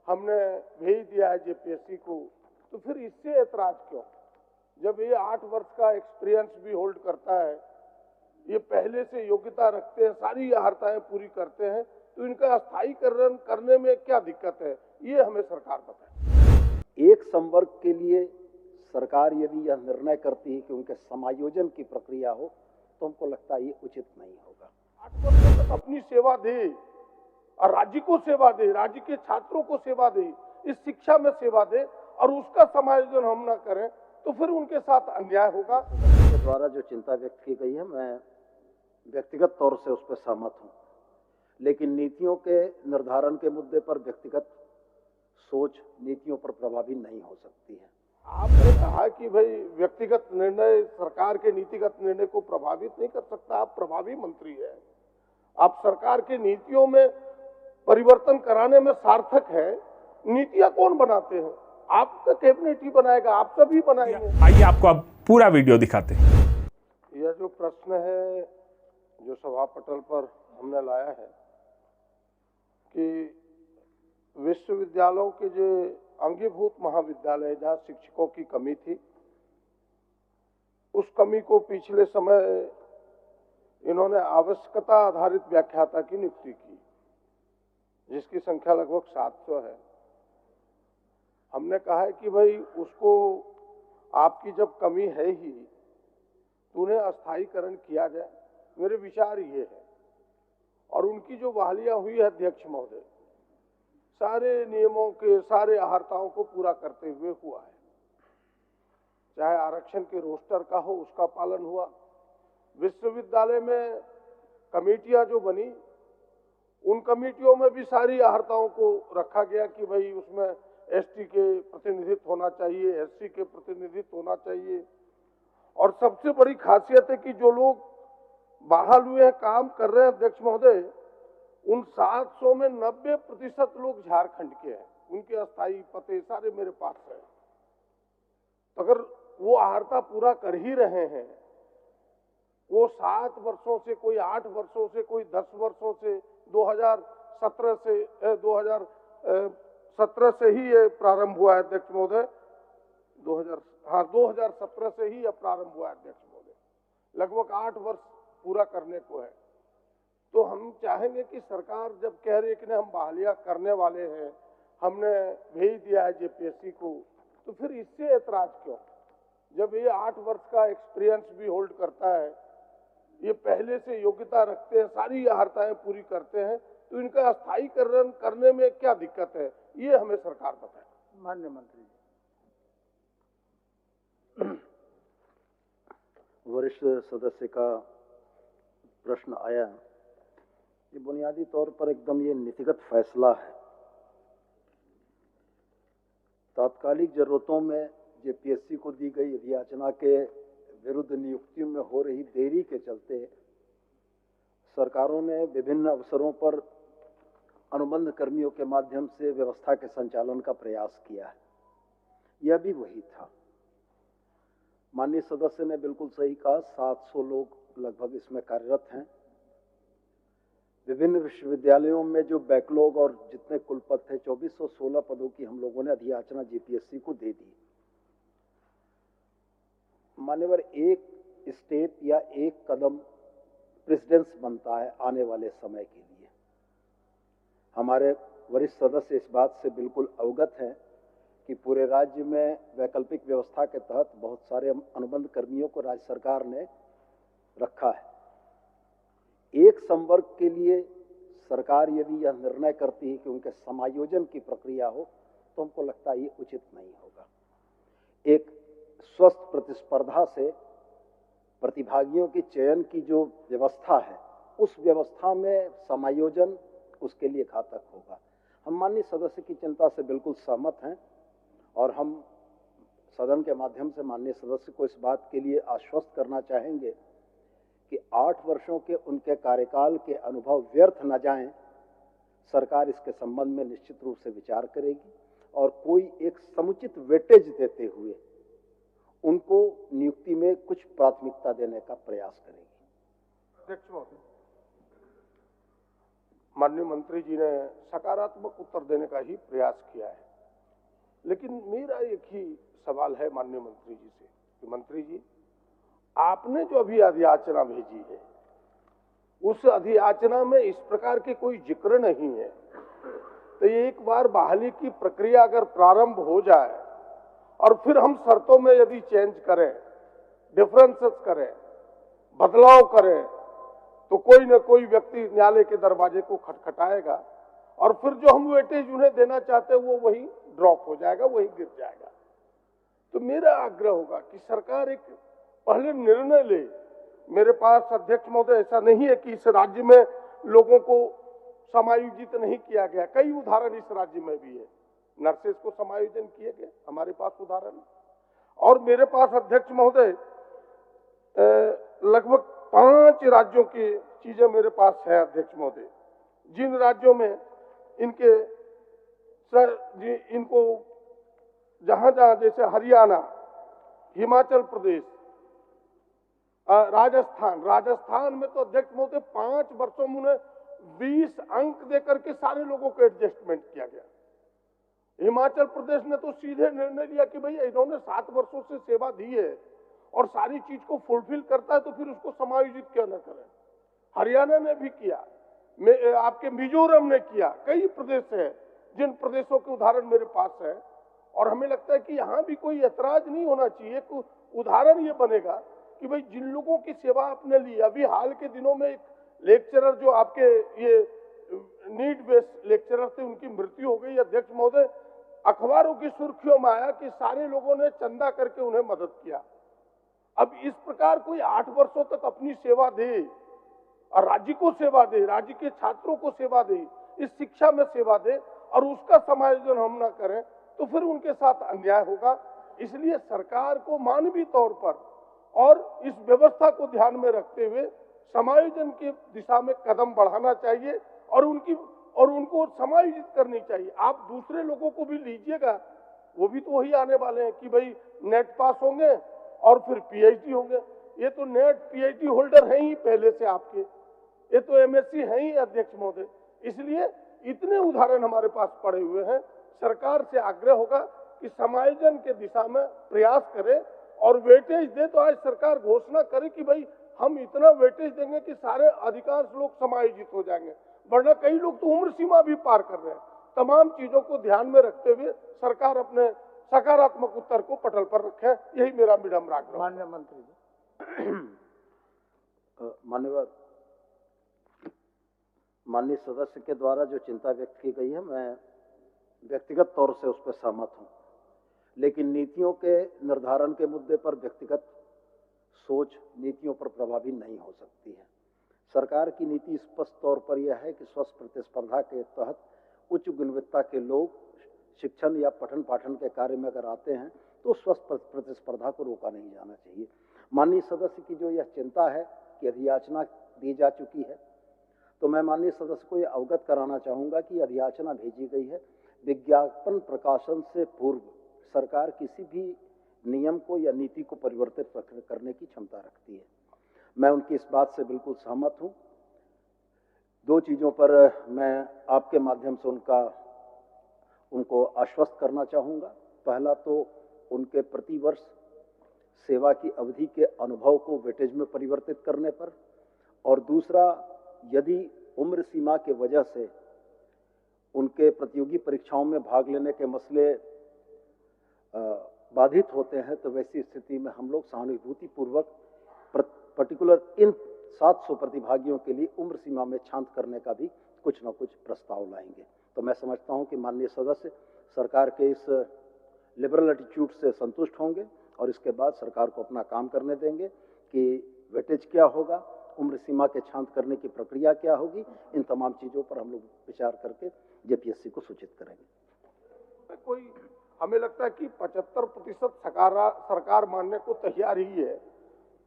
हमने भेज दिया है जेपीएससी को, तो फिर इससे ऐतराज क्यों? जब ये 8 वर्ष का एक्सपीरियंस भी होल्ड करता है, ये पहले से योग्यता रखते हैं, सारी अर्हताएं पूरी करते हैं, तो इनका स्थायीकरण करने में क्या दिक्कत है, ये हमें सरकार बताए। एक संवर्ग के लिए सरकार यदि यह निर्णय करती है कि उनके समायोजन की प्रक्रिया हो, तो हमको लगता है ये उचित नहीं होगा। 8 वर्ष तक अपनी सेवा दे और राज्य को सेवा दे, राज्य के छात्रों को सेवा दे, इस शिक्षा में सेवा दे, और उसका समायोजन हम ना करें तो फिर उनके साथ अन्याय होगा। के द्वारा जो चिंता व्यक्त की गई है, मैं व्यक्तिगत तौर से उस पर सहमत हूं, लेकिन नीतियों के निर्धारण के मुद्दे पर व्यक्तिगत सोच नीतियों पर प्रभावी नहीं हो सकती है। आपने कहा कि भाई व्यक्तिगत निर्णय सरकार के नीतिगत निर्णय को प्रभावित नहीं कर सकता। आप प्रभावी मंत्री हैं, आप सरकार की नीतियों में परिवर्तन कराने में सार्थक है। नीतियां कौन बनाते हैं? आपका कैबिनेट ही बनाएगा, आप सभी बनाएंगे। आइए आपको अब पूरा वीडियो दिखाते हैं। यह जो प्रश्न है जो सभा पटल पर हमने लाया है कि विश्वविद्यालयों के जो अंगीभूत महाविद्यालय जहाँ शिक्षकों की कमी थी, उस कमी को पिछले समय इन्होंने आवश्यकता आधारित व्याख्याता की नियुक्ति की, जिसकी संख्या लगभग 700 है। हमने कहा है कि भाई उसको, आपकी जब कमी है ही तो उन्हें अस्थायीकरण किया जाए। मेरे विचार ये है, और उनकी जो बहालियां हुई है अध्यक्ष महोदय, सारे नियमों के सारे अर्हताओं को पूरा करते हुए हुआ है। चाहे आरक्षण के रोस्टर का हो, उसका पालन हुआ। विश्वविद्यालय में कमेटियां जो बनी, उन कमेटियों में भी सारी अर्हताओं को रखा गया कि भाई उसमें एसटी के प्रतिनिधित्व होना चाहिए, एससी के प्रतिनिधित्व होना चाहिए। और सबसे बड़ी खासियत है कि जो लोग बहाल हुए हैं, काम कर रहे हैं अध्यक्ष महोदय, उन 700 में 90% लोग झारखंड के हैं। उनके अस्थायी पते सारे मेरे पास है। तो अगर वो अर्हता पूरा कर ही रहे हैं, वो 7 वर्षों से, कोई 8 वर्षों से, कोई 10 वर्षों से, 2017 से ही ये प्रारंभ हुआ है अध्यक्ष महोदय। 2017 से ही यह प्रारंभ हुआ है अध्यक्ष महोदय। लगभग 8 वर्ष पूरा करने को है। तो हम चाहेंगे कि सरकार जब कह रही है कि हम बहालियां करने वाले हैं, हमने भेज दिया है जेपीएससी को, तो फिर इससे ऐतराज क्यों? जब ये 8 वर्ष का एक्सपीरियंस भी होल्ड करता है, ये पहले से योग्यता रखते हैं, सारी अर्हताएं पूरी करते हैं, तो इनका स्थायीकरण करने में क्या दिक्कत है, ये हमें सरकार बताए। माननीय मंत्री जी। वरिष्ठ सदस्य का प्रश्न आया, ये बुनियादी तौर पर एकदम ये नीतिगत फैसला है। तात्कालिक जरूरतों में जेपीएससी को दी गई अधियाचना के विरुद्ध नियुक्तियों में हो रही देरी के चलते सरकारों ने विभिन्न अवसरों पर अनुबंध कर्मियों के माध्यम से व्यवस्था के संचालन का प्रयास किया है। यह भी वही था। माननीय सदस्य ने बिल्कुल सही कहा, 700 लोग लगभग इसमें कार्यरत हैं। विभिन्न विश्वविद्यालयों में जो बैकलॉग और जितने कुलपद थे, 2416 पदों की हम लोगों ने अधियाचना जेपीएससी को दे दी। मान्यवर, एक स्टेप या एक कदम प्रेसिडेंस बनता है आने वाले समय के लिए। हमारे वरिष्ठ सदस्य इस बात से बिल्कुल अवगत हैं कि पूरे राज्य में वैकल्पिक व्यवस्था के तहत बहुत सारे अनुबंध कर्मियों को राज्य सरकार ने रखा है। एक संवर्ग के लिए सरकार यदि यह निर्णय करती है कि उनके समायोजन की प्रक्रिया हो, तो हमको लगता है ये उचित नहीं होगा। एक स्वस्थ प्रतिस्पर्धा से प्रतिभागियों की चयन की जो व्यवस्था है, उस व्यवस्था में समायोजन उसके लिए घातक होगा। हम माननीय सदस्य की चिंता से बिल्कुल सहमत हैं, और हम सदन के माध्यम से माननीय सदस्य को इस बात के लिए आश्वस्त करना चाहेंगे कि 8 वर्षों के उनके कार्यकाल के अनुभव व्यर्थ न जाएं। सरकार इसके संबंध में निश्चित रूप से विचार करेगी और कोई एक समुचित वेटेज देते हुए उनको नियुक्ति में कुछ प्राथमिकता देने का प्रयास करेगी। अध्यक्ष महोदय, माननीय मंत्री जी ने सकारात्मक उत्तर देने का ही प्रयास किया है। लेकिन मेरा एक ही सवाल है माननीय मंत्री जी से कि मंत्री जी, आपने जो अभी अधियाचना भेजी है, उस अधियाचना में इस प्रकार के कोई जिक्र नहीं है। तो एक बार बहाली की प्रक्रिया अगर प्रारंभ हो जाए और फिर हम शर्तों में यदि चेंज करें, डिफरेंसेस करें, बदलाव करें, तो कोई न कोई व्यक्ति न्यायालय के दरवाजे को खटखटाएगा और फिर जो हम वेटेज उन्हें देना चाहते हैं वो वही ड्रॉप हो जाएगा, वही गिर जाएगा। तो मेरा आग्रह होगा कि सरकार एक पहले निर्णय ले। मेरे पास अध्यक्ष महोदय ऐसा नहीं है कि इस राज्य में लोगों को समायोजित नहीं किया गया, कई उदाहरण इस राज्य में भी है। नर्सेस को समायोजन किए गए, हमारे पास उदाहरण है। और मेरे पास अध्यक्ष महोदय लगभग 5 राज्यों की चीजें मेरे पास है अध्यक्ष महोदय, जिन राज्यों में इनको जहां जहां जैसे हरियाणा, हिमाचल प्रदेश, राजस्थान में तो अध्यक्ष महोदय 5 वर्षों में उन्हें 20 अंक देकर के सारे लोगों को एडजस्टमेंट किया गया। हिमाचल प्रदेश ने तो सीधे निर्णय लिया कि भाई इन्होंने 7 वर्षों से सेवा दी है और सारी चीज को फुलफिल करता है तो फिर उसको समायोजित क्यों न करें। हरियाणा ने भी किया, आपके मिजोरम ने किया, कई प्रदेश है जिन प्रदेशों के उदाहरण मेरे पास है। और हमें लगता है कि यहाँ भी कोई ऐतराज नहीं होना चाहिए। उदाहरण ये बनेगा कि भाई जिन लोगों की सेवा आपने ली, अभी हाल के दिनों में एक लेक्चरर जो आपके ये नीड बेस्ड लेक्चरर थे, उनकी मृत्यु हो गई। अध्यक्ष महोदय, अखबारों की सुर्खियों में आया कि सारे लोगों ने चंदा करके उन्हें मदद किया। अब इस प्रकार कोई 8 वर्षों तक अपनी सेवा दे और राज्य को सेवा दे, राज्य के छात्रों को सेवा दे, इस शिक्षा में सेवा दे और उसका समायोजन हम ना करें तो फिर उनके साथ अन्याय होगा। इसलिए सरकार को मानवीय तौर पर और इस व्यवस्था को ध्यान में रखते हुए समायोजन की दिशा में कदम बढ़ाना चाहिए और उनको समायोजित करनी चाहिए। आप दूसरे लोगों को भी लीजिएगा, वो भी तो वही आने वाले हैं कि भाई नेट पास होंगे और फिर पीएचडी होंगे। ये तो नेट पीएचडी होल्डर हैं ही पहले से आपके, ये तो एमएससी हैं ही अध्यक्ष महोदय। इसलिए इतने उदाहरण हमारे पास पड़े हुए हैं। सरकार से आग्रह होगा कि समायोजन के दिशा में प्रयास करे और वेटेज दे। तो आज सरकार घोषणा करे कि भाई हम इतना वेटेज देंगे कि सारे अधिकांश लोग समायोजित हो जाएंगे, वरना कई लोग तो उम्र सीमा भी पार कर रहे हैं। तमाम चीजों को ध्यान में रखते हुए सरकार अपने सकारात्मक उत्तर को पटल पर रखे, यही मेरा विनम्र आग्रह। माननीय मंत्री जी, माननीय सदस्य के द्वारा जो चिंता व्यक्त की गई है, मैं व्यक्तिगत तौर से उस पर सहमत हूं। लेकिन नीतियों के निर्धारण के मुद्दे पर व्यक्तिगत सोच नीतियों पर प्रभावी नहीं हो सकती है। सरकार की नीति स्पष्ट तौर पर यह है कि स्वस्थ प्रतिस्पर्धा के तहत उच्च गुणवत्ता के लोग शिक्षण या पठन पाठन के कार्य में अगर आते हैं तो स्वस्थ प्रतिस्पर्धा को रोका नहीं जाना चाहिए। माननीय सदस्य की जो यह चिंता है कि अधियाचना दी जा चुकी है, तो मैं माननीय सदस्य को यह अवगत कराना चाहूँगा कि अधियाचना भेजी गई है। विज्ञापन प्रकाशन से पूर्व सरकार किसी भी नियम को या नीति को परिवर्तित करने की क्षमता रखती है। मैं उनकी इस बात से बिल्कुल सहमत हूँ। 2 चीज़ों पर मैं आपके माध्यम से उनको आश्वस्त करना चाहूँगा। पहला तो उनके प्रतिवर्ष सेवा की अवधि के अनुभव को वेटेज में परिवर्तित करने पर, और दूसरा, यदि उम्र सीमा के वजह से उनके प्रतियोगी परीक्षाओं में भाग लेने के मसले बाधित होते हैं तो वैसी स्थिति में हम लोग सहानुभूति पूर्वक पर्टिकुलर इन 700 प्रतिभागियों के लिए उम्र सीमा में छांट करने का भी कुछ न कुछ प्रस्ताव लाएंगे। तो मैं समझता हूं कि माननीय सदस्य सरकार के इस लिबरल एटीट्यूड से संतुष्ट होंगे और इसके बाद सरकार को अपना काम करने देंगे कि वेटेज क्या होगा, उम्र सीमा के छांट करने की प्रक्रिया क्या होगी। इन तमाम चीज़ों पर हम लोग विचार करके जेपीएससी को सूचित करेंगे। हमें लगता है कि 75% सरकार मानने को तैयार ही है।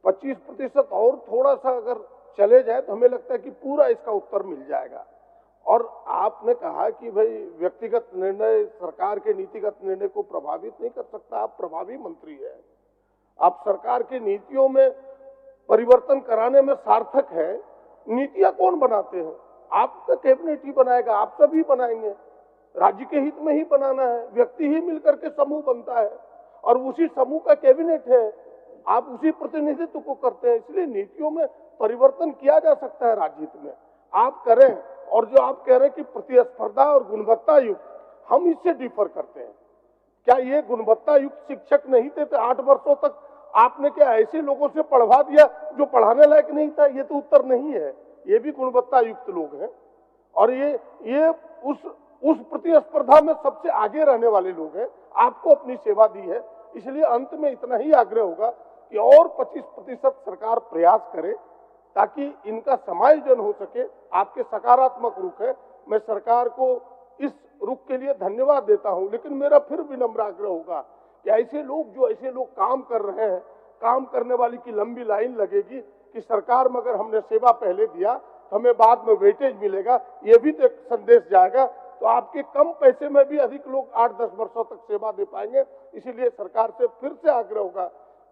25% और थोड़ा सा अगर चले जाए तो हमें लगता है कि पूरा इसका उत्तर मिल जाएगा। और आपने कहा कि भाई व्यक्तिगत निर्णय सरकार के नीतिगत निर्णय को प्रभावित नहीं कर सकता। आप प्रभावी मंत्री हैं, आप सरकार की नीतियों में परिवर्तन कराने में सार्थक है। नीतियां कौन बनाते हैं? आपका कैबिनेट ही बनाएगा, आप सभी बनाएंगे। राज्य के हित में ही बनाना है, व्यक्ति ही मिलकर के समूह बनता है और उसी समूह का कैबिनेट है, आप उसी प्रतिनिधित्व को करते हैं। इसलिए नीतियों में परिवर्तन किया जा सकता है राज्य हित में, आप करें। और जो आप कह रहे हैं कि प्रतिस्पर्धा और गुणवत्ता युक्त, हम इससे डिफर करते हैं। क्या ये गुणवत्ता युक्त शिक्षक नहीं थे? तो 8 वर्षों तक आपने क्या ऐसे लोगों से पढ़वा दिया जो पढ़ाने लायक नहीं था? ये तो उत्तर नहीं है। ये भी गुणवत्ता युक्त लोग हैं और ये उस प्रतिस्पर्धा में सबसे आगे रहने वाले लोग हैं। आपको अपनी सेवा दी है, इसलिए अंत में इतना ही आग्रह होगा कि और 25% सरकार प्रयास करे ताकि इनका समायोजन हो सके। आपके सकारात्मक रुख है, मैं सरकार को इस रुख के लिए धन्यवाद देता हूं। लेकिन मेरा फिर विनम्र आग्रह होगा कि ऐसे लोग काम कर रहे हैं, काम करने वाली की लंबी लाइन लगेगी कि सरकार में अगर हमने सेवा पहले दिया तो हमें बाद में वेटेज मिलेगा, ये भी तो एक संदेश जाएगा। तो आपके कम पैसे में भी अधिक लोग 8-10 वर्षों तक सेवा दे पाएंगे। इसीलिए सरकार से फिर से आग्रह होगा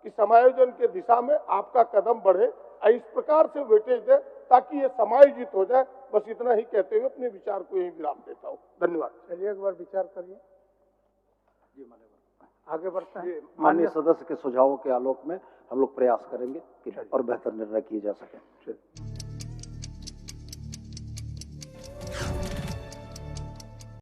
कि समायोजन के दिशा में आपका कदम बढ़े, इस प्रकार से वेटेज दे ताकि ये समायोजित हो जाए। बस इतना ही कहते हुए अपने विचार को यही विराम देता हूँ। धन्यवाद। चलिए एक बार विचार करिए, आगे बढ़ते हैं। माननीय सदस्य के सुझावों के आलोक में हम लोग प्रयास करेंगे कि और बेहतर निर्णय किए जा सके।